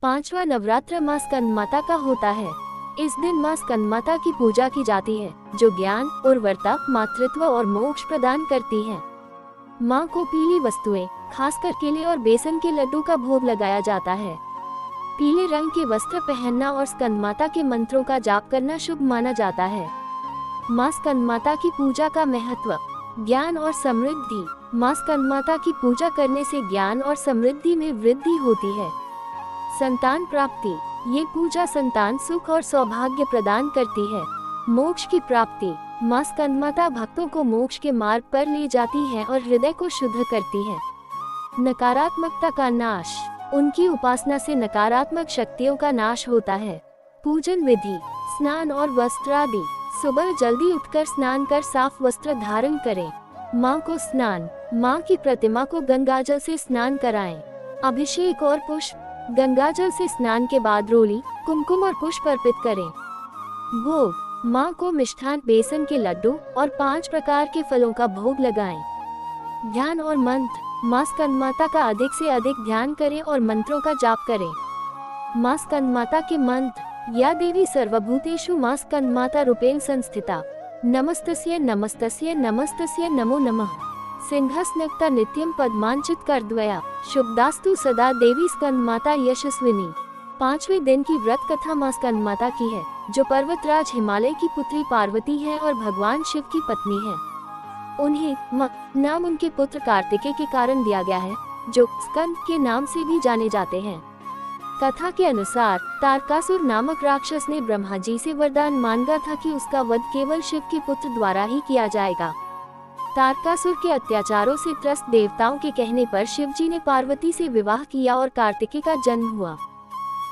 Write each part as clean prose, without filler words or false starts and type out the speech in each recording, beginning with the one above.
पांचवा नवरात्र माँ स्कंद माता का होता है। इस दिन माँ स्कंद माता की पूजा की जाती है, जो ज्ञान, उर्वरता, मातृत्व और मोक्ष प्रदान करती है। माँ को पीली वस्तुएं, खासकर केले और बेसन के लड्डू का भोग लगाया जाता है। पीले रंग के वस्त्र पहनना और स्कंद माता के मंत्रों का जाप करना शुभ माना जाता है। माँ स्कंद माता की पूजा का महत्व। ज्ञान और समृद्धि। माँ स्कंद माता की पूजा करने से ज्ञान और समृद्धि में वृद्धि होती है। संतान प्राप्ति। ये पूजा संतान सुख और सौभाग्य प्रदान करती है। मोक्ष की प्राप्ति। माँ स्कंद माता भक्तों को मोक्ष के मार्ग पर ले जाती है और हृदय को शुद्ध करती है। नकारात्मकता का नाश। उनकी उपासना से नकारात्मक शक्तियों का नाश होता है। पूजन विधि। स्नान और वस्त्र आदि। सुबह जल्दी उठकर स्नान कर साफ वस्त्र धारण करें। माँ को स्नान। माँ की प्रतिमा को गंगाजल से स्नान कराएं। अभिषेक और पुष्प। गंगाजल से स्नान के बाद रोली, कुमकुम और पुष्प अर्पित करें। भोग। माँ को मिष्ठान, बेसन के लड्डू और 5 प्रकार के फलों का भोग लगाएं। ध्यान और मंत्र। माँ स्कंद माता का अधिक से अधिक ध्यान करें और मंत्रों का जाप करें। माँ स्कंद माता के मंत्र। या देवी सर्वभूतेषु माँ स्कंद माता रूपेण संस्थिता। नमस्तस्यै नमस्तस्यै नमस्तस्यै नमो नमः। सिंहस्नक्ता नित्यं पद्मांचित करद्वया। शुभदास्तु सदा देवी स्कंद माता यशस्विनी। 5वें दिन की व्रत कथा माँ स्कंद माता की है, जो पर्वतराज हिमालय की पुत्री पार्वती है और भगवान शिव की पत्नी है। उन्हें म नाम उनके पुत्र कार्तिकेय के कारण दिया गया है, जो स्कंद के नाम से भी जाने जाते हैं। कथा के अनुसार तारकासुर नामक राक्षस ने ब्रह्मा जी से वरदान मांगा था कि उसका वध केवल शिव के पुत्र द्वारा ही किया जाएगा। तारकासुर के अत्याचारों से त्रस्त देवताओं के कहने पर शिव जी ने पार्वती से विवाह किया और कार्तिकेय का जन्म हुआ।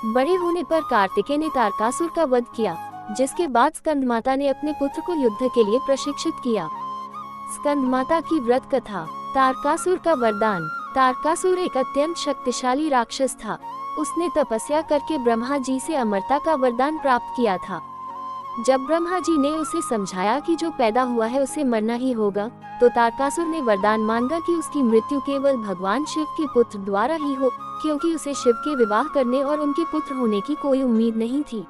बड़े होने पर कार्तिकेय ने तारकासुर का वध किया, जिसके बाद स्कंद माता ने अपने पुत्र को युद्ध के लिए प्रशिक्षित किया। स्कंद माता की व्रत कथा। तारकासुर का वरदान। तारकासुर एक अत्यंत शक्तिशाली राक्षस था। उसने तपस्या करके ब्रह्मा जी से अमरता का वरदान प्राप्त किया था। जब ब्रह्मा जी ने उसे समझाया कि जो पैदा हुआ है उसे मरना ही होगा, तो तारकासुर ने वरदान मांगा कि उसकी मृत्यु केवल भगवान शिव के पुत्र द्वारा ही हो, क्योंकि उसे शिव के विवाह करने और उनके पुत्र होने की कोई उम्मीद नहीं थी।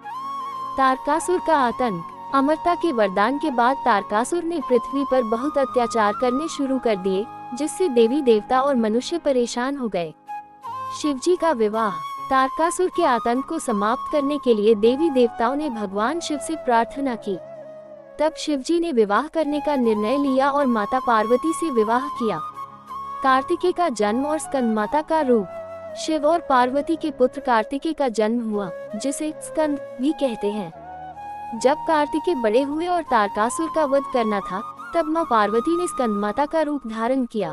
तारकासुर का आतंक। अमरता के वरदान के बाद तारकासुर ने पृथ्वी पर बहुत अत्याचार करने शुरू कर दिए, जिससे देवी देवता और मनुष्य परेशान हो गए। शिवजी का विवाह। तारकासुर के आतंक को समाप्त करने के लिए देवी देवताओं ने भगवान शिव से प्रार्थना की। तब शिवजी ने विवाह करने का निर्णय लिया और माता पार्वती से विवाह किया। कार्तिकेय का जन्म और स्कंद माता का रूप। शिव और पार्वती के पुत्र कार्तिकेय का जन्म हुआ, जिसे स्कंद भी कहते हैं। जब कार्तिकेय बड़े हुए और तारकासुर का वध करना था, तब माँ पार्वती ने स्कंद माता का रूप धारण किया।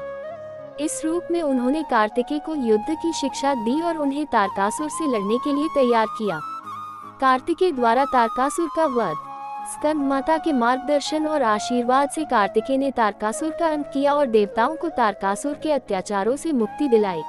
इस रूप में उन्होंने कार्तिकेय को युद्ध की शिक्षा दी और उन्हें तारकासुर से लड़ने के लिए तैयार किया। कार्तिकेय द्वारा तारकासुर का वध। स्कंद माता के मार्गदर्शन और आशीर्वाद से कार्तिकेय ने तारकासुर का अंत किया और देवताओं को तारकासुर के अत्याचारों से मुक्ति दिलाई।